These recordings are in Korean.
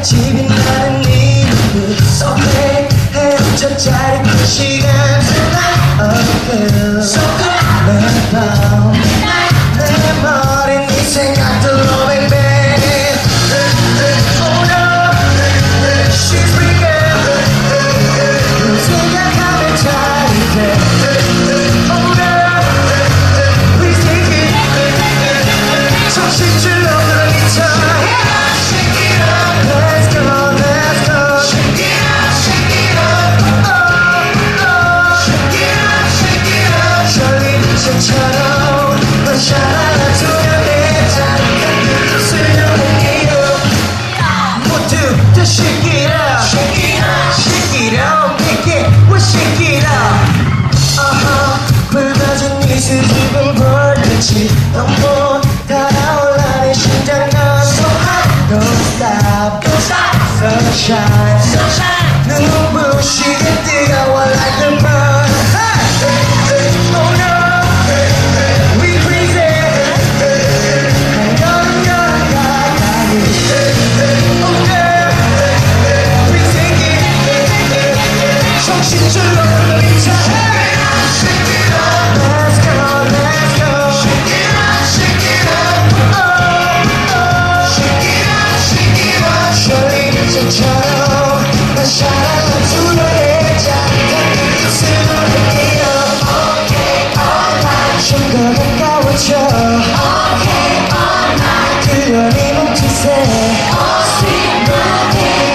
집이 나는 이유 속에 헤엄쳐 자리 그 시간 매밤 내 머리 네 생각들로 뱅뱅 Oh no She's freaking 생각하면 잘이 돼 Oh no Please take it 정신줄로 끌어리쳐 수줍은 불빛이 너무 달아올라 내 심장 넌 so hot Don't stop Sunshine 눈부시게 뜨거워 like the burn Oh no We crazy 여름 가까이 Oh girl Please take it 정신줄로 끌리자 그려내는 기세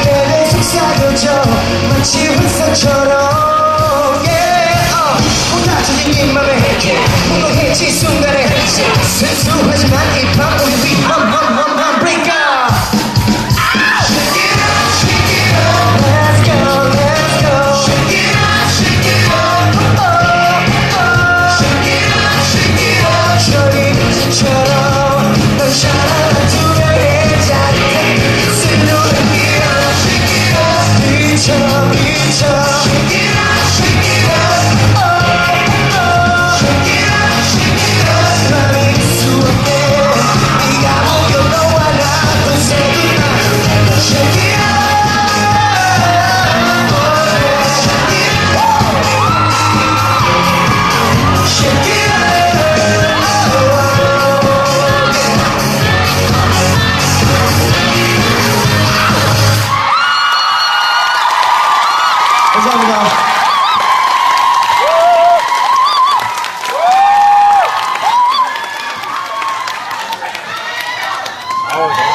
내 속삭여줘 마치 환상처럼 보다 터진 네 맘에 무거해진 순간에 순수하지만 이 밤 우리 위 험험험험 break up 감사합니다. 아우,